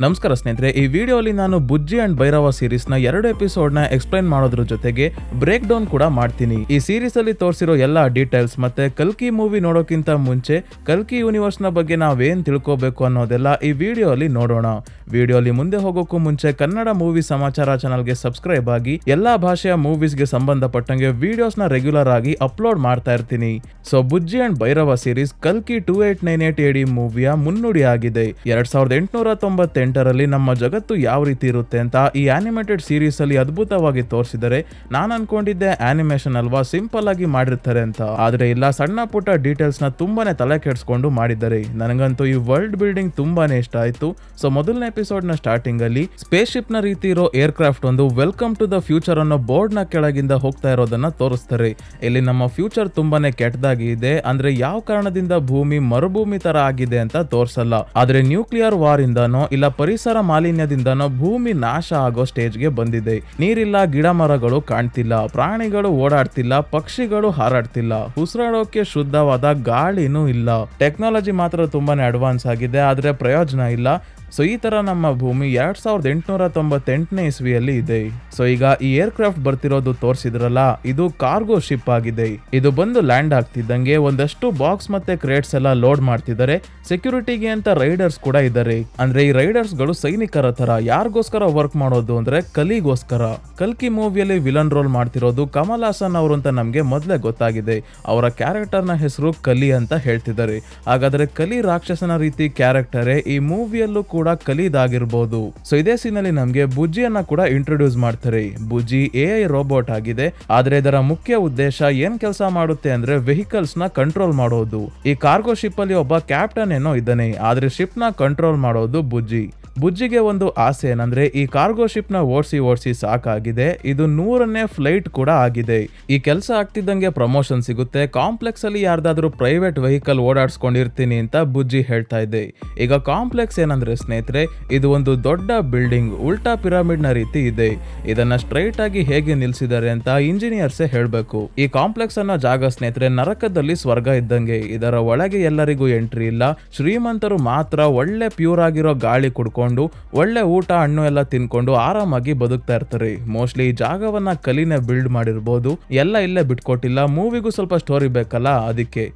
ನಮಸ್ಕಾರ ಸ್ನೇಹಿತರೆ, ಈ ವಿಡಿಯೋಲಿ ನಾನು ಬುಜ್ಜಿ ಅಂಡ್ ಭೈರವ ಸೀರೀಸ್ ನ 2 ಎಪಿಸೋಡ್ ನ ಎಕ್ಸ್ಪ್ಲೈನ್ ಮಾಡೋದ್ರ ಜೊತೆಗೆ ಬ್ರೇಕ್ ಡೌನ್ ಕೂಡ ಮಾಡ್ತೀನಿ. ಈ ಸೀರೀಸ್ ಅಲ್ಲಿ ತೋರಿಸಿರೋ ಎಲ್ಲಾ ಡೀಟೇಲ್ಸ್ ಮತ್ತೆ ಕಲ್ಕಿ ಮೂವಿ ನೋಡೋಕ್ಕಿಂತ ಮುಂಚೆ ಕಲ್ಕಿ ಯೂನಿವರ್ಸ್ ನ ಬಗ್ಗೆ ನಾವೇನ್ ತಿಳ್ಕೋಬೇಕು ಅನ್ನೋದೆಲ್ಲ ಈ ವಿಡಿಯೋ ಅಲ್ಲಿ ನೋಡೋಣ. ವಿಡಿಯೋಲಿ ಮುಂದೆ ಹೋಗೋಕ್ಕೂ ಮುಂಚೆ ಕನ್ನಡ ಮೂವಿ ಸಮಾಚಾರ ಚಾನಲ್ಗೆ ಸಬ್ಸ್ಕ್ರೈಬ್ ಆಗಿ ಎಲ್ಲಾ ಭಾಷೆಯ ಮೂವೀಸ್ ಗೆ ಸಂಬಂಧಪಟ್ಟಂಗೆ ವಿಡಿಯೋಸ್ ನ ರೆಗ್ಯುಲರ್ ಆಗಿ ಅಪ್ಲೋಡ್ ಮಾಡ್ತಾ ಇರ್ತೀನಿ. ಸೊ ಬುಜ್ಜಿ ಅಂಡ್ ಭೈರವ ಸೀರೀಸ್ ಕಲ್ಕಿ 2898 AD ಮೂವಿಯ ಮುನ್ನುಡಿ ಆಗಿದೆ. 2898ರಲ್ಲಿ ನಮ್ಮ ಜಗತ್ತು ಯಾವ ರೀತಿ ಇರುತ್ತೆ ಅಂತ ಈ ಆನಿಮೇಟೆಡ್ ಸೀರೀಸ್ ಅಲ್ಲಿ ಅದ್ಭುತವಾಗಿ ತೋರಿಸಿದರೆ ನಾನು ಅನ್ಕೊಂಡಿದ್ದೆ ಆನಿಮೇಷನ್ ಅಲ್ವಾ, ಸಿಂಪಲ್ ಆಗಿ ಮಾಡಿರ್ತಾರೆ ಅಂತ. ಆದ್ರೆ ಇಲ್ಲ, ಸಣ್ಣ ಪುಟ್ಟ ಡೀಟೇಲ್ಸ್ ನ ತುಂಬಾನೇ ತಲೆ ಕೆಡಿಸ್ಕೊಂಡು ಮಾಡಿದ್ದಾರೆ. ನನಗಂತೂ ಈ ವರ್ಲ್ಡ್ ಬಿಲ್ಡಿಂಗ್ ತುಂಬಾನೇ ಇಷ್ಟ ಆಯ್ತು. ಸೊ ಮೊದಲನೇ ಎಪಿಸೋಡ್ ನ ಸ್ಟಾರ್ಟಿಂಗ್ ಅಲ್ಲಿ ಸ್ಪೇಸ್ ಶಿಪ್ ನ ರೀತಿ ಇರೋ ಏರ್ ಕ್ರಾಫ್ಟ್ ಒಂದು ವೆಲ್ಕಮ್ ಟು ದ ಫ್ಯೂಚರ್ ಅನ್ನೋ ಬೋರ್ಡ್ ನ ಕೆಳಗಿಂದ ಹೋಗ್ತಾ ಇರೋದನ್ನ ತೋರಿಸ್ತಾರೆ. ಇಲ್ಲಿ ನಮ್ಮ ಫ್ಯೂಚರ್ ತುಂಬಾನೇ ಕೆಟ್ಟದಾಗಿ ಇದೆ, ಅಂದ್ರೆ ಯಾವ ಕಾರಣದಿಂದ ಭೂಮಿ ಮರುಭೂಮಿ ತರ ಆಗಿದೆ ಅಂತ ತೋರ್ಸಲ್ಲ. ಆದ್ರೆ ನ್ಯೂಕ್ಲಿಯರ್ ವಾರ್ ಇಂದಾನೋ ಇಲ್ಲ ಪರಿಸರ ಮಾಲಿನ್ಯದಿಂದನೋ ಭೂಮಿ ನಾಶ ಆಗೋ ಸ್ಟೇಜ್ಗೆ ಬಂದಿದೆ. ನೀರಿಲ್ಲ, ಗಿಡ ಮರಗಳು ಕಾಣ್ತಿಲ್ಲ, ಪ್ರಾಣಿಗಳು ಓಡಾಡ್ತಿಲ್ಲ, ಪಕ್ಷಿಗಳು ಹಾರಾಡ್ತಿಲ್ಲ, ಉಸಿರಾಡೋಕೆ ಶುದ್ಧವಾದ ಗಾಳಿನೂ ಇಲ್ಲ. ಟೆಕ್ನಾಲಜಿ ಮಾತ್ರ ತುಂಬಾನೇ ಅಡ್ವಾನ್ಸ್ ಆಗಿದೆ, ಆದ್ರೆ ಪ್ರಯೋಜನ ಇಲ್ಲ. ಸೊ ಈ ತರ ನಮ್ಮ ಭೂಮಿ 2898ನೇ ಇಸ್ವಿಯಲ್ಲಿ ಇದೆ. ಸೊ ಈಗ ಈ ಏರ್ ಕ್ರಾಫ್ಟ್ ಬರ್ತಿರೋದು ತೋರಿಸಿದ್ರಲ್ಲ, ಇದು ಕಾರ್ಗೋ ಶಿಪ್ ಆಗಿದೆ. ಇದು ಬಂದು ಲ್ಯಾಂಡ್ ಆಗ್ತಿದ್ದಂಗೆ ಒಂದಷ್ಟು ಬಾಕ್ಸ್ ಮತ್ತೆ ಕ್ರೇಟ್ಸ್ ಎಲ್ಲ ಲೋಡ್ ಮಾಡ್ತಿದ್ದಾರೆ. ಸೆಕ್ಯೂರಿಟಿಗೆ ಅಂತ ರೈಡರ್ಸ್ ಕೂಡ ಇದ್ದಾರೆ. ಅಂದ್ರೆ ಈ ರೈಡರ್ಸ್ ಗಳು ಸೈನಿಕರ ತರ. ಯಾರಿಗೋಸ್ಕರ ವರ್ಕ್ ಮಾಡೋದು ಅಂದ್ರೆ ಕಲಿಗೋಸ್ಕರ. ಕಲ್ಕಿ ಮೂವಿಯಲ್ಲಿ ವಿಲನ್ ರೋಲ್ ಮಾಡ್ತಿರೋದು ಕಮಲ್ ಹಾಸನ್ ಅವರು ಅಂತ ನಮ್ಗೆ ಮೊದಲೇ ಗೊತ್ತಾಗಿದೆ. ಅವರ ಕ್ಯಾರೆಕ್ಟರ್ ನ ಹೆಸರು ಕಲಿ ಅಂತ ಹೇಳ್ತಿದ್ದಾರೆ. ಹಾಗಾದ್ರೆ ಕಲಿ ರಾಕ್ಷಸನ ರೀತಿ ಕ್ಯಾರೆಕ್ಟರೇ ಈ ಮೂವಿಯಲ್ಲೂ ಕೂಡ ಕಲಿದಾಗಿರ್ಬೋದು. ಸೊ ಇದೇ ಸೀನಲ್ಲಿ ನಮ್ಗೆ ಬುಜ್ಜಿಯನ್ನ ಕೂಡ ಇಂಟ್ರೊಡ್ಯೂಸ್ ಮಾಡ್ತಾರೆ. ಬುಜ್ಜಿ AI ರೋಬೋಟ್ ಆಗಿದೆ, ಆದ್ರೆ ಇದರ ಮುಖ್ಯ ಉದ್ದೇಶ ಏನ್ ಕೆಲಸ ಮಾಡುತ್ತೆ ಅಂದ್ರೆ ವೆಹಿಕಲ್ಸ್ ನ ಕಂಟ್ರೋಲ್ ಮಾಡೋದು. ಈ ಕಾರ್ಗೋ ಶಿಪ್ ಅಲ್ಲಿ ಒಬ್ಬ ಕ್ಯಾಪ್ಟನ್ ಏನೋ ಇದ್ದಾನೆ, ಆದ್ರೆ ಶಿಪ್ ನ ಕಂಟ್ರೋಲ್ ಮಾಡೋದು ಬುಜ್ಜಿ. ಬುಜ್ಜಿಗೆ ಒಂದು ಆಸೆ ಏನಂದ್ರೆ ಈ ಕಾರ್ಗೋ ಶಿಪ್ ನ ಓಡಿಸಿ ಸಾಕಾಗಿದೆ. ಇದು 100ನೇ ಫ್ಲೈಟ್ ಕೂಡ ಆಗಿದೆ. ಈ ಕೆಲಸ ಆಗ್ತಿದ್ದಂಗೆ ಪ್ರಮೋಷನ್ ಸಿಗುತ್ತೆ. ಕಾಂಪ್ಲೆಕ್ಸ್ ಅಲ್ಲಿ ಯಾರ್ದಾದ್ರೂ ಪ್ರೈವೇಟ್ ವೆಹಿಕಲ್ ಓಡಾಡ್ಸ್ಕೊಂಡಿರ್ತೀನಿ ಅಂತ ಬುಜ್ಜಿ ಹೇಳ್ತಾ ಇದೆ. ಈಗ ಕಾಂಪ್ಲೆಕ್ಸ್ ಏನಂದ್ರೆ ಸ್ನೇಹಿತರೆ, ಇದು ಒಂದು ದೊಡ್ಡ ಬಿಲ್ಡಿಂಗ್ ಉಲ್ಟಾ ಪಿರಮಿಡ್ ನ ರೀತಿ ಇದೆ. ಇದನ್ನ ಸ್ಟ್ರೈಟ್ ಆಗಿ ಹೇಗೆ ನಿಲ್ಸಿದ್ದಾರೆ ಅಂತ ಇಂಜಿನಿಯರ್ಸೇ ಹೇಳ್ಬೇಕು. ಈ ಕಾಂಪ್ಲೆಕ್ಸ್ ಅನ್ನೋ ಜಾಗ ಸ್ನೇಹಿತರೆ ನರಕದಲ್ಲಿ ಸ್ವರ್ಗ ಇದ್ದಂಗೆ. ಇದರ ಒಳಗೆ ಎಲ್ಲರಿಗೂ ಎಂಟ್ರಿ ಇಲ್ಲ. ಶ್ರೀಮಂತರು ಮಾತ್ರ ಒಳ್ಳೆ ಪ್ಯೂರ್ ಆಗಿರೋ ಗಾಳಿ ಕುಡ್ಕೊಂಡು ಒಳ್ಳೆ ಊಟ ಹಣ್ಣು ಎಲ್ಲ ತಿನ್ಕೊಂಡು ಆರಾಮಾಗಿ ಬದುಕ್ತಾ ಇರ್ತಾರೆ. ಮೋಸ್ಟ್ಲಿ ಈ ಜಾಗವನ್ನ ಕಲಿನೇ ಬಿಲ್ಡ್ ಮಾಡಿರ್ಬೋದು. ಎಲ್ಲ ಇಲ್ಲೇ ಬಿಟ್ಕೊಟ್ಟಿಲ್ಲ, ಮೂವಿಗೂ ಸ್ವಲ್ಪ ಸ್ಟೋರಿ ಬೇಕಲ್ಲ, ಅದಕ್ಕೆ.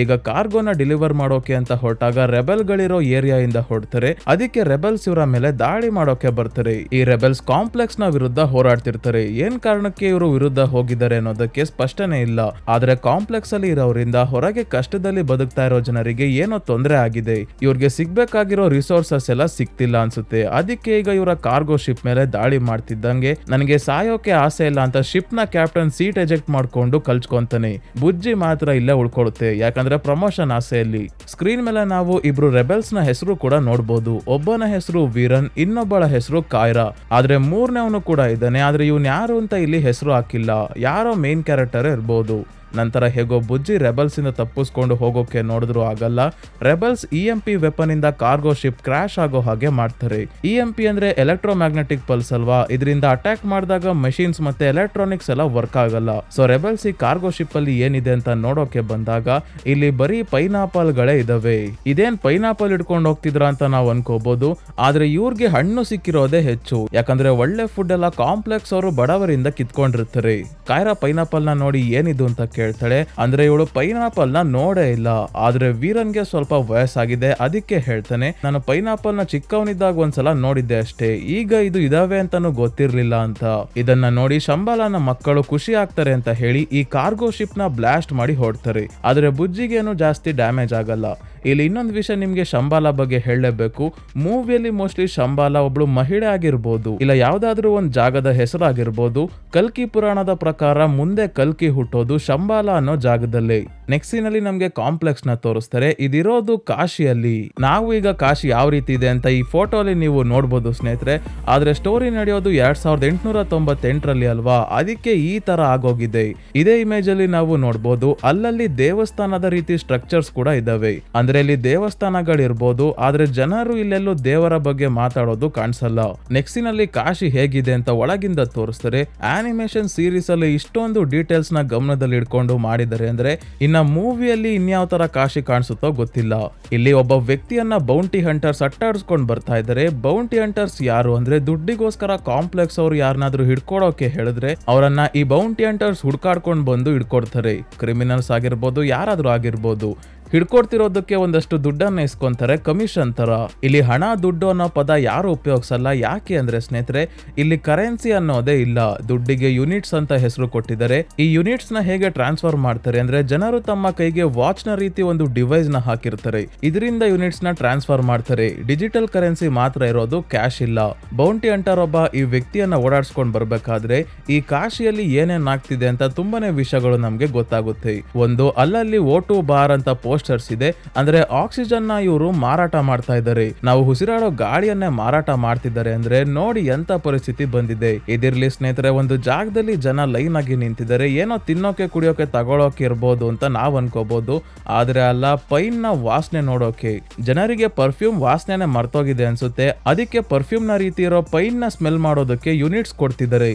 ಈಗ ಕಾರ್ಗೋನ ಡೆಲಿವರ್ ಮಾಡೋಕೆ ಅಂತ ಹೊರಟಾಗ ರೆಬೆಲ್ ಗಳಿರೋ ಏರಿಯಾ ಇಂದ ಹೊರಡ್ತಾರೆ. ಅದಕ್ಕೆ ರೆಬೆಲ್ಸ್ ಇವರ ಮೇಲೆ ದಾಳಿ ಮಾಡೋಕೆ ಬರ್ತಾರೆ. ಈ ರೆಬೆಲ್ಸ್ ಕಾಂಪ್ಲೆಕ್ಸ್ ನ ವಿರುದ್ಧ ಹೋರಾಡ್ತಿರ್ತಾರೆ. ಏನ್ ಕಾರಣಕ್ಕೆ ಇವರು ವಿರುದ್ಧ ಹೋಗಿದ್ದಾರೆ ಅನ್ನೋದಕ್ಕೆ ಸ್ಪಷ್ಟನೆ ಇಲ್ಲ. ಆದ್ರೆ ಕಾಂಪ್ಲೆಕ್ಸ್ ಅಲ್ಲಿ ಇರೋದ್ರಿಂದ ಹೊರಗೆ ಕಷ್ಟದಲ್ಲಿ ಬದುಕ್ತಾ ಇರೋ ಜನರಿಗೆ ಏನೋ ತೊಂದರೆ ಆಗಿದೆ. ಇವ್ರಿಗೆ ಸಿಗ್ಬೇಕಾಗಿರೋ ರಿಸೋರ್ಸಸ್ ಎಲ್ಲ ಸಿಗ್ತಿಲ್ಲ ಅನ್ಸುತ್ತೆ. ಅದಕ್ಕೆ ಈಗ ಇವರ ಕಾರ್ಗೋ ಶಿಪ್ ಮೇಲೆ ದಾಳಿ ಮಾಡ್ತಿದ್ದಂಗೆ ನನಗೆ ಸಾಯೋಕೆ ಆಸೆ ಇಲ್ಲ ಅಂತ ಶಿಪ್ ನ ಕ್ಯಾಪ್ಟನ್ ಸೀಟ್ ಎಜೆಕ್ಟ್ ಮಾಡ್ಕೊಂಡು ಕಲ್ಚ್ಕೊಂತಾನೆ. ಬುಜ್ಜಿ ಮಾತ್ರ ಇಲ್ಲೇ ಉಳ್ಕೊಳುತ್ತೆ, ಯಾಕಂದ್ರೆ ಪ್ರಮೋಷನ್ ಆಸೆಯಲ್ಲಿ. ಸ್ಕ್ರೀನ್ ಮೇಲೆ ನಾವು ಇಬ್ರು ರೆಬೆಲ್ಸ್ ನ ಹೆಸರು ಕೂಡ ನೋಡಬಹುದು. ಒಬ್ಬನ ಹೆಸರು ವೀರನ್, ಇನ್ನೊಬ್ಬಳ ಹೆಸರು ಕಾಯ್ರಾ. ಆದ್ರೆ ಮೂರನೇವನು ಕೂಡ ಇದ್ದಾನೆ, ಆದ್ರೆ ಇವನ್ ಯಾರು ಅಂತ ಇಲ್ಲಿ ಹೆಸರು ಹಾಕಿಲ್ಲ. ಯಾರೋ ಮೇನ್ ಕ್ಯಾರೆಕ್ಟರ್ ಇರ್ಬೋದು. ನಂತರ ಹೇಗೋ ಬುಜ್ಜಿ ರೆಬೆಲ್ಸ್ ಇಂದ ತಪ್ಪಿಸ್ಕೊಂಡು ಹೋಗೋಕೆ ನೋಡಿದ್ರು ಆಗಲ್ಲ. ರೆಬೆಲ್ಸ್ EMP ವೆಪನ್ ಇಂದ ಕಾರ್ಗೋ ಶಿಪ್ ಕ್ರಾಶ್ ಆಗೋ ಹಾಗೆ ಮಾಡ್ತಾರೆ. EMP ಅಂದ್ರೆ ಎಲೆಕ್ಟ್ರೋಮ್ಯಾಗ್ನೆಟಿಕ್ ಪಲ್ಸ್ ಅಲ್ವಾ, ಇದರಿಂದ ಅಟ್ಯಾಕ್ ಮಾಡಿದಾಗ ಮೆಷಿನ್ಸ್ ಮತ್ತೆ ಎಲೆಕ್ಟ್ರಾನಿಕ್ಸ್ ಎಲ್ಲ ವರ್ಕ್ ಆಗಲ್ಲ. ಸೊ ರೆಬೆಲ್ಸ್ ಈ ಕಾರ್ಗೋ ಶಿಪ್ ಅಲ್ಲಿ ಏನಿದೆ ಅಂತ ನೋಡೋಕೆ ಬಂದಾಗ ಇಲ್ಲಿ ಬರೀ ಪೈನಾಪಲ್ ಗಳೇ ಇದಾವೆ. ಇದೇನ್ ಪೈನಾಪಲ್ ಇಟ್ಕೊಂಡು ಹೋಗ್ತಿದ್ರ ಅಂತ ನಾವು ಅನ್ಕೋಬಹುದು, ಆದ್ರೆ ಇವ್ರಿಗೆ ಹಣ್ಣು ಸಿಕ್ಕಿರೋದೇ ಹೆಚ್ಚು. ಯಾಕಂದ್ರೆ ಒಳ್ಳೆ ಫುಡ್ ಎಲ್ಲ ಕಾಂಪ್ಲೆಕ್ಸ್ ಅವರು ಬಡವರಿಂದ ಕಿತ್ಕೊಂಡಿರ್ತಾರೆ. ಕಾಯ್ರಾ ಪೈನಾಪಲ್ ನ ನೋಡಿ ಏನಿದು ಅಂತ ಕೇಳ್ತಾಳೆ. ಅಂದ್ರೆ ಇವಳು ಪೈನಾಪಲ್ ನ ನೋಡೇ ಇಲ್ಲ. ಆದ್ರೆ ವೀರನ್ಗೆ ಸ್ವಲ್ಪ ವಯಸ್ಸಾಗಿದೆ, ಅದಕ್ಕೆ ಹೇಳ್ತಾನೆ, ನಾನು ಪೈನಾಪಲ್ ನ ಚಿಕ್ಕವನಿದ್ದಾಗ ಒಂದ್ಸಲ ನೋಡಿದ್ದೆ ಅಷ್ಟೇ, ಈಗ ಇದು ಇದಾವೆ ಅಂತಾನು ಗೊತ್ತಿರ್ಲಿಲ್ಲ ಅಂತ. ಇದನ್ನ ನೋಡಿ ಶಂಬಾಲನ ಮಕ್ಕಳು ಖುಷಿ ಆಗ್ತಾರೆ ಅಂತ ಹೇಳಿ ಈ ಕಾರ್ಗೋ ಶಿಪ್ ನ ಬ್ಲಾಸ್ಟ್ ಮಾಡಿ ಹೊಡ್ತಾರೆ. ಆದ್ರೆ ಬುಜ್ಜಿಗೇನು ಜಾಸ್ತಿ ಡ್ಯಾಮೇಜ್ ಆಗಲ್ಲ. ಇಲ್ಲಿ ಇನ್ನೊಂದು ವಿಷಯ ನಿಮ್ಗೆ ಶಂಬಾಲ ಬಗ್ಗೆ ಹೇಳಲೇಬೇಕು. ಮೂವಿಯಲ್ಲಿ ಮೋಸ್ಟ್ಲಿ ಶಂಬಾಲ ಒಬ್ಳು ಮಹಿಳೆ ಆಗಿರ್ಬೋದು, ಇಲ್ಲ ಯಾವ್ದಾದ್ರು ಒಂದ್ ಜಾಗದ ಹೆಸರಾಗಿರ್ಬೋದು. ಕಲ್ಕಿ ಪುರಾಣದ ಪ್ರಕಾರ ಮುಂದೆ ಕಲ್ಕಿ ಹುಟ್ಟೋದು ಶಂಬಾಲ ಅನ್ನೋ ಜಾಗದಲ್ಲಿ. ನೆಕ್ಸ್ಟ್ ಸೀನ್ ಅಲ್ಲಿ ನಮ್ಗೆ ಕಾಂಪ್ಲೆಕ್ಸ್ ನ ತೋರಿಸ್ತಾರೆ. ಇದಿರೋದು ಕಾಶಿಯಲ್ಲಿ. ನಾವು ಈಗ ಕಾಶಿ ಯಾವ ರೀತಿ ಇದೆ ಅಂತ ಈ ಫೋಟೋ ಅಲ್ಲಿ ನೀವು ನೋಡ್ಬೋದು ಸ್ನೇಹಿತರೆ. ಆದ್ರೆ ಸ್ಟೋರಿ ನಡೆಯೋದು 2898ರಲ್ಲಿ ಅಲ್ವಾ, ಅದಕ್ಕೆ ಈ ತರ ಆಗೋಗಿದೆ. ಇದೇ ಇಮೇಜ್ ಅಲ್ಲಿ ನಾವು ನೋಡ್ಬೋದು, ಅಲ್ಲಲ್ಲಿ ದೇವಸ್ಥಾನದ ರೀತಿ ಸ್ಟ್ರಕ್ಚರ್ಸ್ ಕೂಡ ಇದಾವೆ. ಅಂದ್ರೆ ಇಲ್ಲಿ ದೇವಸ್ಥಾನಗಳಿರ್ಬೋದು, ಆದ್ರೆ ಜನರು ಇಲ್ಲೆಲ್ಲೂ ದೇವರ ಬಗ್ಗೆ ಮಾತಾಡೋದು ಕಾಣಿಸಲ್ಲ. ನೆಕ್ಸ್ಟ್ ಸೀನ್ ಅಲ್ಲಿ ಕಾಶಿ ಹೇಗಿದೆ ಅಂತ ಒಳಗಿಂದ ತೋರಿಸ್ತಾರೆ. ಆನಿಮೇಷನ್ ಸೀರೀಸ್ ಅಲ್ಲಿ ಇಷ್ಟೊಂದು ಡೀಟೇಲ್ಸ್ ನ ಗಮನದಲ್ಲಿ ಇಟ್ಕೊಂಡು ಇಟ್ಕೊಂಡು ಮಾಡಿದ್ದಾರೆ ಅಂದ್ರೆ ಇನ್ನ ಮೂವಿಯಲ್ಲಿ ಇನ್ಯಾವ ತರ ಕಾಶಿ ಕಾಣಿಸುತ್ತೋ ಗೊತ್ತಿಲ್ಲ. ಇಲ್ಲಿ ಒಬ್ಬ ವ್ಯಕ್ತಿಯನ್ನ ಬೌಂಟಿ ಹಂಟರ್ಸ್ ಅಟ್ಟಾಡಿಸ್ಕೊಂಡು ಬರ್ತಾ ಇದ್ದಾರೆ. ಬೌಂಟಿ ಹಂಟರ್ಸ್ ಯಾರು ಅಂದ್ರೆ ದುಡ್ಡಿಗೋಸ್ಕರ ಕಾಂಪ್ಲೆಕ್ಸ್ ಅವ್ರು ಯಾರನ್ನಾದ್ರೂ ಹಿಡ್ಕೊಡೋಕೆ ಹೇಳಿದ್ರೆ ಅವರನ್ನ ಈ ಬೌಂಟಿ ಹಂಟರ್ಸ್ ಹುಡ್ಕಾಡ್ಕೊಂಡು ಬಂದು ಹಿಡ್ಕೊಡ್ತಾರೆ. ಕ್ರಿಮಿನಲ್ಸ್ ಆಗಿರ್ಬೋದು, ಯಾರಾದ್ರೂ ಆಗಿರ್ಬೋದು. ಹಿಡ್ಕೊಡ್ತಿರೋದಕ್ಕೆ ಒಂದಷ್ಟು ದುಡ್ಡನ್ನ ಇಸ್ಕೊಂತಾರೆ, ಕಮಿಷನ್ ತರ. ಇಲ್ಲಿ ಹಣ ದುಡ್ಡು ಅನ್ನೋ ಪದ ಯಾರು ಉಪಯೋಗಿಸಲ್ಲ. ಯಾಕೆ ಅಂದ್ರೆ ಸ್ನೇಹಿತರೆ, ಇಲ್ಲಿ ಕರೆನ್ಸಿ ಅನ್ನೋದೇ ಇಲ್ಲ. ದುಡ್ಡಿಗೆ ಯೂನಿಟ್ಸ್ ಅಂತ ಹೆಸರು ಕೊಟ್ಟಿದ್ದಾರೆ. ಈ ಯೂನಿಟ್ಸ್ ನ ಹೇಗೆ ಟ್ರಾನ್ಸ್ಫರ್ ಮಾಡ್ತಾರೆ ಅಂದ್ರೆ ಜನರು ತಮ್ಮ ಕೈಗೆ ವಾಚ್ ನ ರೀತಿ ಒಂದು ಡಿವೈಸ್ ನ ಹಾಕಿರ್ತಾರೆ. ಇದರಿಂದ ಯೂನಿಟ್ಸ್ ನ ಟ್ರಾನ್ಸ್ಫರ್ ಮಾಡ್ತಾರೆ. ಡಿಜಿಟಲ್ ಕರೆನ್ಸಿ ಮಾತ್ರ ಇರೋದು, ಕ್ಯಾಶ್ ಇಲ್ಲ. ಬೌಂಟಿ ಹಂಟರ್ ಒಬ್ಬ ಈ ವ್ಯಕ್ತಿಯನ್ನ ಓಡಾಡ್ಸ್ಕೊಂಡ್ ಬರ್ಬೇಕಾದ್ರೆ ಈ ಕಾಶಿಯಲ್ಲಿ ಏನೇನ್ ಆಗ್ತಿದೆ ಅಂತ ತುಂಬಾನೇ ವಿಷಯಗಳು ನಮ್ಗೆ ಗೊತ್ತಾಗುತ್ತೆ. ಒಂದು, ಅಲ್ಲಲ್ಲಿ ಓಟು ಬಾರ್ ಅಂತ ಪೋಸ್ಟರ್ಸ್ ಇದೆ. ಅಂದ್ರೆ ಆಕ್ಸಿಜನ್ ನ ಇವರು ಮಾರಾಟ ಮಾಡ್ತಾ ಇದ್ದಾರೆ. ನಾವು ಉಸಿರಾಡೋ ಗಾಳಿಯನ್ನೇ ಮಾರಾಟ ಮಾಡ್ತಿದ್ದಾರೆ ಅಂದ್ರೆ ನೋಡಿ ಎಂತ ಪರಿಸ್ಥಿತಿ ಬಂದಿದೆ. ಇದಿರ್ಲಿ ಸ್ನೇಹಿತರೆ, ಒಂದು ಜಾಗದಲ್ಲಿ ಜನ ಲೈನ್ ಆಗಿ ನಿಂತಿದ್ದಾರೆ. ಏನೋ ತಿನ್ನೋಕೆ ಕುಡಿಯೋಕೆ ತಗೊಳೋಕೆ ಇರ್ಬೋದು ಅಂತ ನಾವ್ ಅನ್ಕೋಬಹುದು. ಆದ್ರೆ ಅಲ್ಲ, ಪೈನ್ ನ ವಾಸನೆ ನೋಡೋಕೆ. ಜನರಿಗೆ ಪರ್ಫ್ಯೂಮ್ ವಾಸನೆನೆ ಮರ್ತೋಗಿದೆ ಅನ್ಸುತ್ತೆ. ಅದಕ್ಕೆ ಪರ್ಫ್ಯೂಮ್ ನ ರೀತಿ ಇರೋ ಪೈನ್ ನ ಸ್ಮೆಲ್ ಮಾಡೋದಕ್ಕೆ ಯೂನಿಟ್ಸ್ ಕೊಡ್ತಿದ್ದಾರೆ.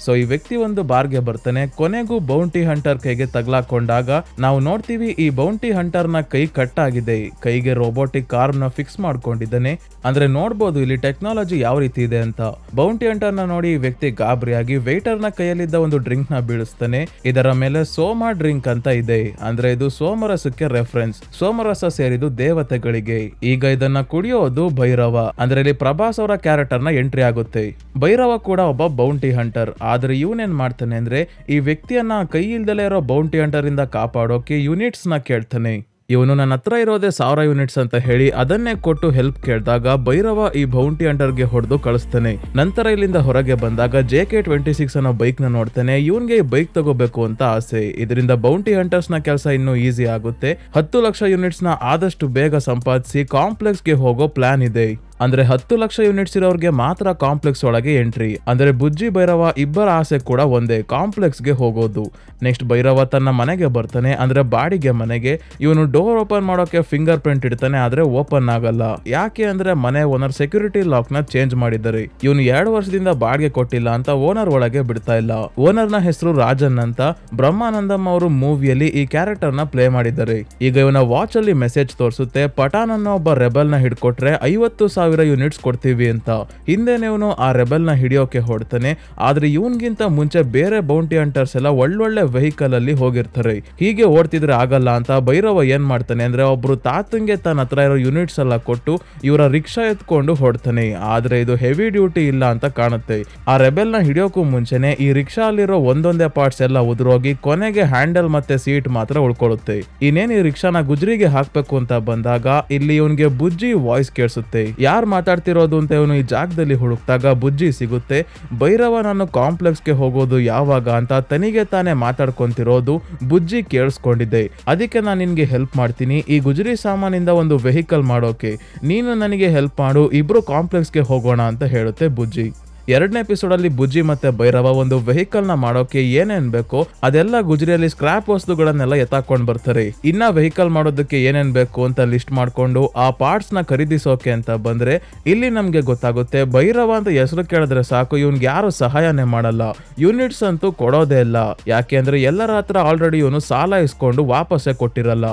ಸೊ ಈ ವ್ಯಕ್ತಿ ಒಂದು ಬಾರ್ಗೆ ಬರ್ತಾನೆ. ಕೊನೆಗೂ ಬೌಂಟಿ ಹಂಟರ್ ಕೈಗೆ ತಗ್ಲಾಕೊಂಡಾಗ ನಾವು ನೋಡ್ತೀವಿ ಈ ಬೌಂಟಿ ಹಂಟರ್ ನ ಕೈ ಕಟ್ ಆಗಿದೆ. ಕೈಗೆ ರೋಬೋಟಿಕ್ ಆರ್ಮ್ ನ ಫಿಕ್ಸ್ ಮಾಡ್ಕೊಂಡಿದ್ದಾನೆ. ಅಂದ್ರೆ ನೋಡ್ಬೋದು ಇಲ್ಲಿ ಟೆಕ್ನಾಲಜಿ ಯಾವ ರೀತಿ ಇದೆ ಅಂತ. ಬೌಂಟಿ ಹಂಟರ್ ನ ನೋಡಿ ಈ ವ್ಯಕ್ತಿ ಗಾಬರಿಯಾಗಿ ವೇಟರ್ ನ ಕೈಯಲ್ಲಿದ್ದ ಒಂದು ಡ್ರಿಂಕ್ ನ ಬೀಳಿಸ್ತಾನೆ. ಇದರ ಮೇಲೆ ಸೋಮ ಡ್ರಿಂಕ್ ಅಂತ ಇದೆ. ಅಂದ್ರೆ ಇದು ಸೋಮರಸಕ್ಕೆ ರೆಫರೆನ್ಸ್. ಸೋಮರಸ ಸೇರಿದು ದೇವತೆಗಳಿಗೆ. ಈಗ ಇದನ್ನ ಕುಡಿಯೋದು ಭೈರವ. ಅಂದ್ರೆ ಇಲ್ಲಿ ಪ್ರಭಾಸ್ ಅವರ ಕ್ಯಾರೆಕ್ಟರ್ ನ ಎಂಟ್ರಿ ಆಗುತ್ತೆ. ಭೈರವ ಕೂಡ ಒಬ್ಬ ಬೌಂಟಿ ಹಂಟರ್. ಆದ್ರೆ ಇವನೇನ್ ಮಾಡ್ತಾನೆ ಅಂದ್ರೆ ಈ ವ್ಯಕ್ತಿಯನ್ನ ಕೈ ಇಲ್ದಲೇ ಇರೋ ಬೌಂಟಿ ಹಂಟರ್ ಇಂದ ಕಾಪಾಡೋಕೆ ಯೂನಿಟ್ಸ್ ನ ಕೇಳ್ತಾನೆ. ಇವನು ನನ್ನ ಹತ್ರ ಇರೋದೇ 1000 ಯೂನಿಟ್ಸ್ ಅಂತ ಹೇಳಿ ಅದನ್ನೇ ಕೊಟ್ಟು ಹೆಲ್ಪ್ ಕೇಳಿದಾಗ ಭೈರವ ಈ ಬೌಂಟಿ ಹಂಟರ್ಗೆ ಹೊಡೆದು ಕಳಿಸ್ತಾನೆ. ನಂತರ ಇಲ್ಲಿಂದ ಹೊರಗೆ ಬಂದಾಗ JK26 ಅನ್ನೋ ಬೈಕ್ ನ ನೋಡ್ತಾನೆ. ಇವನ್ಗೆ ಈ ಬೈಕ್ ತಗೋಬೇಕು ಅಂತ ಆಸೆ. ಇದರಿಂದ ಬೌಂಟಿ ಹಂಟರ್ಸ್ ನ ಕೆಲಸ ಇನ್ನೂ ಈಸಿ ಆಗುತ್ತೆ. 10 ಲಕ್ಷ ಯೂನಿಟ್ಸ್ ನ ಆದಷ್ಟು ಬೇಗ ಸಂಪಾದಿಸಿ ಕಾಂಪ್ಲೆಕ್ಸ್ ಗೆ ಹೋಗೋ ಪ್ಲಾನ್ ಇದೆ. ಅಂದ್ರೆ 10 ಲಕ್ಷ ಯೂನಿಟ್ಸ್ ಇರೋರ್ಗೆ ಮಾತ್ರ ಕಾಂಪ್ಲೆಕ್ಸ್ ಒಳಗೆ ಎಂಟ್ರಿ. ಅಂದ್ರೆ ಬುಜ್ಜಿ ಭೈರವ ಇಬ್ಬರ ಆಸೆ ಕೂಡ ಒಂದೇ, ಕಾಂಪ್ಲೆಕ್ಸ್ ಗೆ ಹೋಗೋದು. ನೆಕ್ಸ್ಟ್ ಭೈರವ ತನ್ನ ಮನೆಗೆ ಬರ್ತಾನೆ. ಅಂದ್ರೆ ಬಾಡಿಗೆ ಮನೆಗೆ. ಇವನು ಡೋರ್ ಓಪನ್ ಮಾಡೋಕೆ ಫಿಂಗರ್ ಪ್ರಿಂಟ್ ಇಡ್ತಾನೆ. ಆದ್ರೆ ಓಪನ್ ಆಗಲ್ಲ. ಯಾಕೆ ಅಂದ್ರೆ ಮನೆ ಓನರ್ ಸೆಕ್ಯೂರಿಟಿ ಲಾಕ್ ನ ಚೇಂಜ್ ಮಾಡಿದ್ದಾರೆ. ಇವನು 2 ವರ್ಷದಿಂದ ಬಾಡಿಗೆ ಕೊಟ್ಟಿಲ್ಲ ಅಂತ ಓನರ್ ಒಳಗೆ ಬಿಡ್ತಾ ಇಲ್ಲ. ಓನರ್ ನ ಹೆಸರು ರಾಜನ್ ಅಂತ. ಬ್ರಹ್ಮಾನಂದಂ ಅವರು ಮೂವಿಯಲ್ಲಿ ಈ ಕ್ಯಾರೆಕ್ಟರ್ ನ ಪ್ಲೇ ಮಾಡಿದ್ದಾರೆ. ಈಗ ಇವನ ವಾಚ್ ಅಲ್ಲಿ ಮೆಸೇಜ್ ತೋರಿಸುತ್ತೆ, ಪಠಾನ್ ಅನ್ನೋ ಒಬ್ಬ ರೆಬಲ್ ನ ಹಿಡ್ಕೊಟ್ರೆ 50,000 ಯೂನಿಟ್ಸ್ ಕೊಡ್ತೀವಿ ಅಂತ. ಹಿಂದೆನೇ ಇವನು ಆ ರೆಬಲ್ ನ ಹಿಡಿಯೋಕೆ ಹೊಡ್ತಾನೆ. ಆದ್ರೆ ಇವನ್ಗಿಂತ ಮುಂಚೆ ಬೇರೆ ಬೌಂಟಿ ಹಂಟರ್ಸ್ ಎಲ್ಲ ಒಳ್ಳೊಳ್ಳೆ ವೆಹಿಕಲ್ ಅಲ್ಲಿ ಹೋಗಿರ್ತಾರೆ. ಹೀಗೆ ಓಡ್ತಿದ್ರೆ ಆಗಲ್ಲ ಅಂತ ಭೈರವ ಏನ್ ಮಾಡ್ತಾನೆ ಅಂದ್ರೆ ಒಬ್ರು ತಾತಂಗೆ ತನ್ನ ಹತ್ರ ಇರೋ ಯೂನಿಟ್ಸ್ ಎಲ್ಲ ಕೊಟ್ಟು ಇವರ ರಿಕ್ಷಾ ಎತ್ಕೊಂಡು ಹೊಡ್ತಾನೆ. ಆದ್ರೆ ಇದು ಹೆವಿ ಡ್ಯೂಟಿ ಇಲ್ಲ ಅಂತ ಕಾಣುತ್ತೆ. ಆ ರೆಬೆಲ್ ನ ಹಿಡಿಯೋಕು ಮುಂಚೆನೆ ಈ ರಿಕ್ಷಾ ಅಲ್ಲಿರೋ ಒಂದೊಂದೇ ಪಾರ್ಟ್ಸ್ ಎಲ್ಲ ಉದುರೋಗಿ ಕೊನೆಗೆ ಹ್ಯಾಂಡಲ್ ಮತ್ತೆ ಸೀಟ್ ಮಾತ್ರ ಉಳ್ಕೊಳ್ಳುತ್ತೆ. ಇನ್ನೇನು ಈ ರಿಕ್ಷಾನ ಗುಜ್ರಿಗೆ ಹಾಕ್ಬೇಕು ಅಂತ ಬಂದಾಗ ಇಲ್ಲಿ ಇವನ್ಗೆ ಬುಜ್ಜಿ ವಾಯ್ಸ್ ಕೇಳಿಸುತ್ತೆ. ಯಾರು ಮಾತಾಡ್ತಿರೋದು ಅಂತ ಇವನು ಈ ಜಾಗದಲ್ಲಿ ಹುಡುಕ್ತಾಗ ಬುಜ್ಜಿ ಸಿಗುತ್ತೆ. ಭೈರವ ನಾನು ಕಾಂಪ್ಲೆಕ್ಸ್ ಗೆ ಹೋಗೋದು ಯಾವಾಗ ಅಂತ ತನಿಗೆ ತಾನೇ ಮಾತಾಡ್ಕೊಂತಿರೋದು ಬುಜ್ಜಿ ಕೇಳಿಸ್ಕೊಂಡಿದ್ದೆ. ಅದಕ್ಕೆ ನಾನು ನಿನ್ಗೆ ಹೆಲ್ಪ್ ಮಾಡ್ತೀನಿ. ಈ ಗುಜರಿ ಸಾಮಾನಿಂದ ಒಂದು ವೆಹಿಕಲ್ ಮಾಡೋಕೆ ನೀನು ನನಗೆ ಹೆಲ್ಪ್ ಮಾಡು. ಇಬ್ರು ಕಾಂಪ್ಲೆಕ್ಸ್ ಗೆ ಹೋಗೋಣ ಅಂತ ಹೇಳುತ್ತೆ ಬುಜ್ಜಿ. 2ನೇ ಎಪಿಸೋಡ್ ಅಲ್ಲಿ ಬುಜ್ಜಿ ಮತ್ತೆ ಭೈರವ ಒಂದು ವೆಹಿಕಲ್ ನ ಮಾಡೋಕೆ ಏನೇನ್ ಬೇಕೋ ಅದೆಲ್ಲ ಗುಜರಿಯಲ್ಲಿ ಸ್ಕ್ರಾಪ್ ವಸ್ತುಗಳನ್ನೆಲ್ಲ ಎತ್ತಾಕೊಂಡ್ ಬರ್ತಾರೆ. ಇನ್ನ ವೆಹಿಕಲ್ ಮಾಡೋದಕ್ಕೆ ಏನೇನ್ ಬೇಕು ಅಂತ ಲಿಸ್ಟ್ ಮಾಡ್ಕೊಂಡು ಆ ಪಾರ್ಟ್ಸ್ ನ ಖರೀದಿಸೋಕೆ ಅಂತ ಬಂದ್ರೆ ಇಲ್ಲಿ ನಮ್ಗೆ ಗೊತ್ತಾಗುತ್ತೆ ಭೈರವ ಅಂತ ಹೆಸರು ಕೇಳಿದ್ರೆ ಸಾಕು ಇವನ್ಗೆ ಯಾರು ಸಹಾಯನೇ ಮಾಡಲ್ಲ. ಯೂನಿಟ್ಸ್ ಅಂತೂ ಕೊಡೋದೇ ಇಲ್ಲ. ಯಾಕೆ ಅಂದ್ರೆ ಎಲ್ಲರ ಹತ್ರ ಆಲ್ರೆಡಿ ಇವನು ಸಾಲ ಇಸ್ಕೊಂಡು ವಾಪಸ್ಸೇ ಕೊಟ್ಟಿರಲ್ಲ.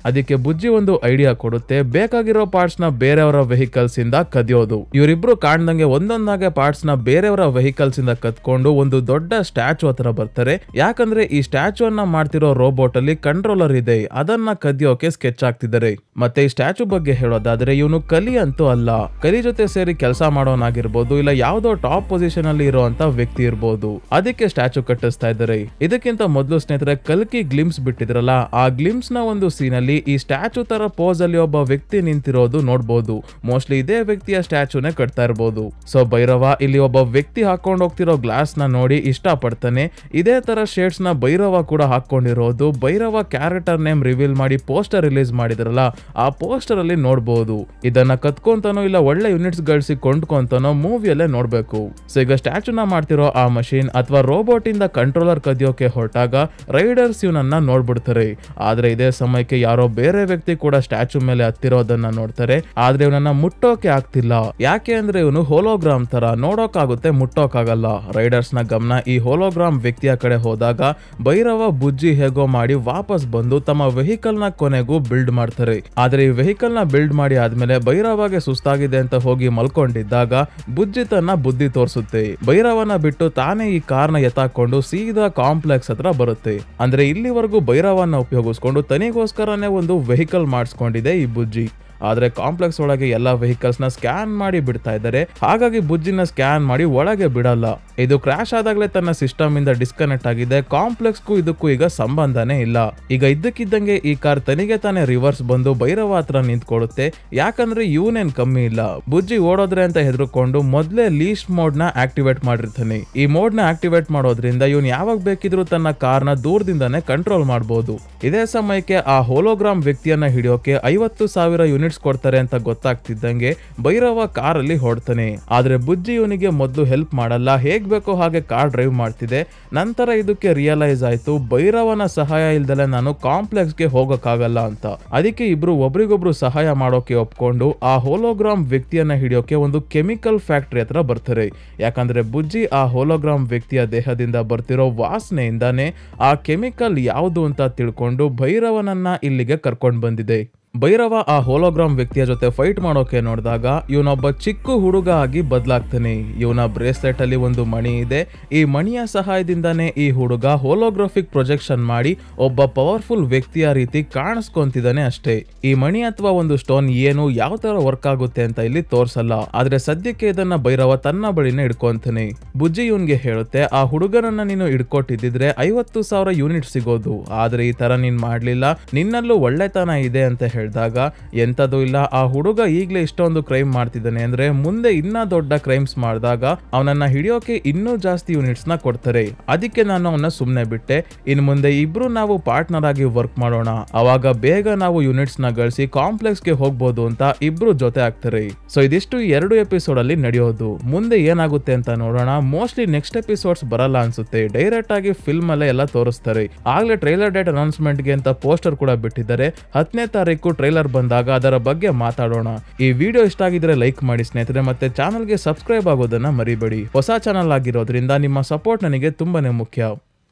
ಅದಕ್ಕೆ ಬುಜ್ಜಿ ಒಂದು ಐಡಿಯಾ ಕೊಡುತ್ತೆ. ಬೇಕಾಗಿರೋ ಪಾರ್ಟ್ಸ್ ನ ಬೇರೆಯವರ ವೆಹಿಕಲ್ಸ್ ಇಂದ ಕದಿಯೋದು. ಇವರಿಬ್ರು ಕಾಣ್ದಂಗೆ ಒಂದೊಂದಾಗೆ ಪಾರ್ಟ್ಸ್ ನ ಬೇರೆಯವರ ವೆಹಿಕಲ್ಸ್ ಇಂದ ಕತ್ಕೊಂಡು ಒಂದು ದೊಡ್ಡ ಸ್ಟ್ಯಾಚು ಹತ್ರ ಬರ್ತಾರೆ. ಯಾಕಂದ್ರೆ ಈ ಸ್ಟ್ಯಾಚು ಅನ್ನ ಮಾಡ್ತಿರೋ ರೋಬೋಟ್ ಅಲ್ಲಿ ಕಂಟ್ರೋಲರ್ ಇದೆ. ಅದನ್ನ ಕದಿಯೋಕೆ ಸ್ಕೆಚ್ ಆಗ್ತಿದ್ದಾರೆ. ಮತ್ತೆ ಈ ಸ್ಟ್ಯಾಚು ಬಗ್ಗೆ ಹೇಳೋದಾದ್ರೆ ಇವನು ಕಲಿ ಅಂತೂ ಅಲ್ಲ. ಕಲಿ ಜೊತೆ ಸೇರಿ ಕೆಲಸ ಮಾಡೋನಾಗಿರ್ಬೋದು, ಇಲ್ಲ ಯಾವ್ದೋ ಟಾಪ್ ಪೊಸಿಷನ್ ಅಲ್ಲಿ ಇರುವಂತ ವ್ಯಕ್ತಿ ಇರ್ಬೋದು. ಅದಕ್ಕೆ ಸ್ಟ್ಯಾಚು ಕಟ್ಟಿಸ್ತಾ ಇದ್ದಾರೆ. ಇದಕ್ಕಿಂತ ಮೊದಲು ಸ್ನೇಹಿತರೆ ಕಲ್ಕಿ ಗ್ಲಿಮ್ಸ್ ಬಿಟ್ಟಿದ್ರಲ್ಲ, ಆ ಗ್ಲಿಮ್ಸ್ ನ ಒಂದು ಸೀನ್ ಅಲ್ಲಿ ಈ ಸ್ಟ್ಯಾಚು ತರ ಪೋಸ್ ಅಲ್ಲಿ ಒಬ್ಬ ವ್ಯಕ್ತಿ ನಿಂತಿರೋದು ನೋಡ್ಬೋದು. ಮೋಸ್ಟ್ಲಿ ಇದೇ ವ್ಯಕ್ತಿಯ ಸ್ಟ್ಯಾಚುನೇ ಕಟ್ತಾ ಇರ್ಬೋದು. ಸೊ ಭೈರವ ಇಲ್ಲಿ ಒಬ್ಬ ವ್ಯಕ್ತಿ ಹಾಕೊಂಡ್ ಹೋಗ್ತಿರೋ ಗ್ಲಾಸ್ ನ ನೋಡಿ ಇಷ್ಟ ಪಡ್ತಾನೆ. ಇದೇ ತರ ಶೇಡ್ಸ್ ನ ಭೈರವ ಕೂಡ ಹಾಕೊಂಡಿರೋದು ಭೈರವ ಕ್ಯಾರೆಕ್ಟರ್ ನೇಮ್ ರಿವೀಲ್ ಮಾಡಿ ಪೋಸ್ಟರ್ ರಿಲೀಸ್ ಮಾಡಿದ್ರಲ್ಲ, ಆ ಪೋಸ್ಟರ್ ಅಲ್ಲಿ ನೋಡ್ಬೋದು. ಇದನ್ನ ಕತ್ಕೊಂತಾನೋ ಇಲ್ಲ ಒಳ್ಳೆ ಯೂನಿಟ್ಸ್ ಗಳಿಸಿ ಕೊಂಡ್ಕೊಂತಾನೋ ಮೂವಿಯಲ್ಲೇ ನೋಡ್ಬೇಕು. ಸೊ ಈಗ ಸ್ಟ್ಯಾಚುನ ಮಾಡ್ತಿರೋ ಆ ಮಷೀನ್ ಅಥವಾ ರೋಬೋಟ್ ಇಂದ ಕಂಟ್ರೋಲರ್ ಕದಿಯೋಕೆ ಹೊರಟಾಗ ರೈಡರ್ಸ್ ಇವನನ್ನ ನೋಡ್ಬಿಡ್ತಾರೆ. ಆದ್ರೆ ಇದೇ ಸಮಯಕ್ಕೆ ಯಾರೋ ಯಾರೋ ಬೇರೆ ವ್ಯಕ್ತಿ ಕೂಡ ಸ್ಟ್ಯಾಚು ಮೇಲೆ ಹತ್ತಿರೋದನ್ನ ನೋಡ್ತಾರೆ. ಆದ್ರೆ ಇವನನ್ನ ಮುಟ್ಟೋಕೆ ಆಗ್ತಿಲ್ಲ. ಯಾಕೆ ಅಂದ್ರೆ ಇವನು ಹೋಲೋಗ್ರಾಮ್ ತರ ನೋಡೋಕಾಗುತ್ತೆ, ಮುಟ್ಟೋಕಾಗಲ್ಲ. ರೈಡರ್ಸ್ ನ ಗಮನ ಈ ಹೋಲೋಗ್ರಾಮ್ ವ್ಯಕ್ತಿಯ ಕಡೆ ಹೋದಾಗ ಭೈರವ ಬುಜ್ಜಿ ಹೇಗೋ ಮಾಡಿ ವಾಪಸ್ ಬಂದು ತಮ್ಮ ವೆಹಿಕಲ್ ನ ಕೊನೆಗೂ ಬಿಲ್ಡ್ ಮಾಡ್ತಾರೆ. ಆದ್ರೆ ಈ ವೆಹಿಕಲ್ ನ ಬಿಲ್ಡ್ ಮಾಡಿ ಆದ್ಮೇಲೆ ಭೈರವಗೆ ಸುಸ್ತಾಗಿದೆ ಅಂತ ಹೋಗಿ ಮಲ್ಕೊಂಡಿದ್ದಾಗ ಬುಜ್ಜಿ ತನ್ನ ಬುದ್ಧಿ ತೋರಿಸುತ್ತೆ. ಭೈರವನ ಬಿಟ್ಟು ತಾನೇ ಈ ಕಾರ್ನ ಎತ್ತಾಕೊಂಡು ಸೀದಾ ಕಾಂಪ್ಲೆಕ್ಸ್ ಹತ್ರ ಬರುತ್ತೆ. ಅಂದ್ರೆ ಇಲ್ಲಿವರೆಗೂ ಭೈರವನ ಉಪಯೋಗಿಸ್ಕೊಂಡು ತನಿಗೋಸ್ಕರನೇ ಒಂದು ವೆಹಿಕಲ್ ಮಾಡಿಸ್ಕೊಂಡಿದೆ ಈ ಬುಜ್ಜಿ. ಆದ್ರೆ ಕಾಂಪ್ಲೆಕ್ಸ್ ಒಳಗೆ ಎಲ್ಲಾ ವೆಹಿಕಲ್ಸ್ ನ ಸ್ಕ್ಯಾನ್ ಮಾಡಿ ಬಿಡ್ತಾ ಇದ್ದಾರೆ. ಹಾಗಾಗಿ ಬುಜ್ಜಿನ ಸ್ಕ್ಯಾನ್ ಮಾಡಿ ಒಳಗೆ ಬಿಡಲ್ಲ. ಇದು ಕ್ರಾಶ್ ಆದಾಗಲೇ ತನ್ನ ಸಿಸ್ಟಮ್ ಇಂದ ಡಿಸ್ಕನೆಕ್ಟ್ ಆಗಿದೆ. ಕಾಂಪ್ಲೆಕ್ಸ್ಗೂ ಇದಕ್ಕೂ ಈಗ ಸಂಬಂಧನೇ ಇಲ್ಲ. ಈಗ ಇದ್ದಕ್ಕಿದ್ದಂಗೆ ಈ ಕಾರ್ ತನಿಗೆ ತಾನೇ ರಿವರ್ಸ್ ಬಂದು ಭೈರವ ಹತ್ರ ನಿಂತ್ಕೊಳ್ಳುತ್ತೆ. ಯಾಕಂದ್ರೆ ಇವನೇನ್ ಕಮ್ಮಿ ಇಲ್ಲ. ಬುಜ್ಜಿ ಓಡೋದ್ರೆ ಅಂತ ಹೆದರ್ಕೊಂಡು ಮೊದ್ಲೇ ಲೀಸ್ಟ್ ಮೋಡ್ ನ ಆಕ್ಟಿವೇಟ್ ಮಾಡಿರ್ತಾನೆ. ಈ ಮೋಡ್ ನ ಆಕ್ಟಿವೇಟ್ ಮಾಡೋದ್ರಿಂದ ಇವನ್ ಯಾವಾಗ ಬೇಕಿದ್ರು ತನ್ನ ಕಾರ್ನ ದೂರದಿಂದಾನೇ ಕಂಟ್ರೋಲ್ ಮಾಡಬಹುದು. ಇದೇ ಸಮಯಕ್ಕೆ ಆ ಹೋಲೋಗ್ರಾಮ್ ವ್ಯಕ್ತಿಯನ್ನ ಹಿಡಿಯೋಕೆ 50,000 ಯೂನಿಟ್ಸ್ ಕೊಡ್ತಾರೆ ಅಂತ ಗೊತ್ತಾಗ್ತಿದ್ದಂಗೆ ಭೈರವ ಕಾರಲ್ಲಿ ಹೊಡ್ತಾನೆ. ಆದ್ರೆ ಬುಜ್ಜಿ ಇವನಿಗೆ ಮೊದಲು ಹೆಲ್ಪ್ ಮಾಡಲ್ಲ. ಹೇಗ್ ಬೇಕೋ ಹಾಗೆ ಕಾರ್ ಡ್ರೈವ್ ಮಾಡ್ತಿದೆ. ನಂತರ ಇದಕ್ಕೆ ರಿಯಲೈಸ್ ಆಯ್ತು ಭೈರವನ ಸಹಾಯ ಇಲ್ದಲೆ ನಾನು ಕಾಂಪ್ಲೆಕ್ಸ್ ಗೆ ಹೋಗಕ್ಕಾಗಲ್ಲ ಅಂತ. ಅದಕ್ಕೆ ಇಬ್ರು ಒಬ್ರಿಗೊಬ್ರು ಸಹಾಯ ಮಾಡೋಕೆ ಒಪ್ಕೊಂಡು ಆ ಹೋಲೋಗ್ರಾಮ್ ವ್ಯಕ್ತಿಯನ್ನ ಹಿಡಿಯೋಕೆ ಒಂದು ಕೆಮಿಕಲ್ ಫ್ಯಾಕ್ಟರಿ ಹತ್ರ ಬರ್ತಾರೆ. ಯಾಕಂದ್ರೆ ಬುಜ್ಜಿ ಆ ಹೋಲೋಗ್ರಾಮ್ ವ್ಯಕ್ತಿಯ ದೇಹದಿಂದ ಬರ್ತಿರೋ ವಾಸನೆಯಿಂದಾನೆ ಆ ಕೆಮಿಕಲ್ ಯಾವುದು ಅಂತ ತಿಳ್ಕೊಂಡು ಭೈರವನನ್ನ ಇಲ್ಲಿಗೆ ಕರ್ಕೊಂಡು ಬಂದಿದೆ. ಭೈರವ ಆ ಹೋಲೋಗ್ರಾಮ್ ವ್ಯಕ್ತಿಯ ಜೊತೆ ಫೈಟ್ ಮಾಡೋಕೆ ನೋಡಿದಾಗ ಇವನೊಬ್ಬ ಚಿಕ್ಕ ಹುಡುಗ ಆಗಿ ಬದಲಾಗ್ತಾನೆ. ಇವನ ಬ್ರೇಸ್ಲೆಟ್ ಅಲ್ಲಿ ಒಂದು ಮಣಿ ಇದೆ. ಈ ಮಣಿಯ ಸಹಾಯದಿಂದಾನೇ ಈ ಹುಡುಗ ಹೋಲೋಗ್ರಾಫಿಕ್ ಪ್ರೊಜೆಕ್ಷನ್ ಮಾಡಿ ಒಬ್ಬ ಪವರ್ಫುಲ್ ವ್ಯಕ್ತಿಯ ರೀತಿ ಕಾಣಿಸ್ಕೊಂತಿದ್ದಾನೆ ಅಷ್ಟೇ. ಈ ಮಣಿ ಅಥವಾ ಒಂದು ಸ್ಟೋನ್ ಏನು ಯಾವ ತರ ವರ್ಕ್ ಆಗುತ್ತೆ ಅಂತ ಇಲ್ಲಿ ತೋರ್ಸಲ್ಲ. ಆದ್ರೆ ಸದ್ಯಕ್ಕೆ ಇದನ್ನ ಭೈರವ ತನ್ನ ಬಳಿನೇ ಇಡ್ಕೊಂತಾನೆ. ಬುಜ್ಜಿ ಇವನ್ಗೆ ಹೇಳುತ್ತೆ ಆ ಹುಡುಗನನ್ನ ನೀನು ಇಡ್ಕೊಟ್ಟಿದ್ರೆ 50,000 ಯೂನಿಟ್ ಸಿಗೋದು. ಆದ್ರೆ ಈ ತರ ನೀನ್ ಮಾಡ್ಲಿಲ್ಲ, ನಿನ್ನಲ್ಲೂ ಒಳ್ಳೆತನ ಇದೆ ಅಂತ ಹೇಳಿದಾಗ ಎಂತದೂ ಇಲ್ಲ, ಆ ಹುಡುಗ ಈಗ್ಲೇ ಇಷ್ಟೊಂದು ಕ್ರೈಮ್ ಮಾಡ್ತಿದ್ದಾನೆ ಅಂದ್ರೆ ಮುಂದೆ ಇನ್ನ ದೊಡ್ಡ ಕ್ರೈಮ್ಸ್ ಮಾಡಿದಾಗ ಅವನನ್ನ ಹಿಡಿಯೋಕೆ ಇನ್ನೂ ಜಾಸ್ತಿ ಯೂನಿಟ್ಸ್ ನ ಕೊಡ್ತಾರೆ. ಅದಕ್ಕೆ ನಾನು ಅವನ್ನ ಸುಮ್ನೆ ಬಿಟ್ಟೆ. ಇನ್ ಮುಂದೆ ಇಬ್ರು ನಾವು ಪಾರ್ಟ್ನರ್ ಆಗಿ ವರ್ಕ್ ಮಾಡೋಣ, ಅವಾಗ ಬೇಗ ನಾವು ಯೂನಿಟ್ಸ್ ನ ಗಳಿಸಿ ಕಾಂಪ್ಲೆಕ್ಸ್ ಗೆ ಹೋಗ್ಬೋದು ಅಂತ ಇಬ್ರು ಜೊತೆ ಆಗ್ತಾರೆ. ಸೊ ಇದಿಷ್ಟು ಈ 2 ಎಪಿಸೋಡ್ ಅಲ್ಲಿ ನಡೆಯೋದು. ಮುಂದೆ ಏನಾಗುತ್ತೆ ಅಂತ ನೋಡೋಣ. ಮೋಸ್ಟ್ಲಿ ನೆಕ್ಸ್ಟ್ ಎಪಿಸೋಡ್ಸ್ ಬರಲ್ಲ ಅನ್ಸುತ್ತೆ. ಡೈರೆಕ್ಟ್ ಆಗಿ ಫಿಲ್ಮ್ ಅಲ್ಲೇ ಎಲ್ಲ ತೋರಿಸ್ತಾರೆ. ಆಗ್ಲೇ ಟ್ರೈಲರ್ ಡೇಟ್ ಅನೌನ್ಸ್ಮೆಂಟ್ ಗೆ ಅಂತ ಪೋಸ್ಟರ್ ಕೂಡ ಬಿಟ್ಟಿದ್ದಾರೆ. 10ನೇ ತಾರೀಕು ಟ್ರೈಲರ್ ಬಂದಾಗ ಅದರ ಬಗ್ಗೆ ಮಾತಾಡೋಣ. ಈ ವಿಡಿಯೋ ಇಷ್ಟ ಆಗಿದ್ರೆ ಲೈಕ್ ಮಾಡಿ ಸ್ನೇಹಿತರೆ, ಮತ್ತೆ ಚಾನಲ್ಗೆ ಸಬ್ಸ್ಕ್ರೈಬ್ ಆಗೋದನ್ನ ಮರಿಬೇಡಿ. ಹೊಸ ಚಾನಲ್ ಆಗಿರೋದ್ರಿಂದ ನಿಮ್ಮ ಸಪೋರ್ಟ್ ನನಗೆ ತುಂಬಾನೇ ಮುಖ್ಯ.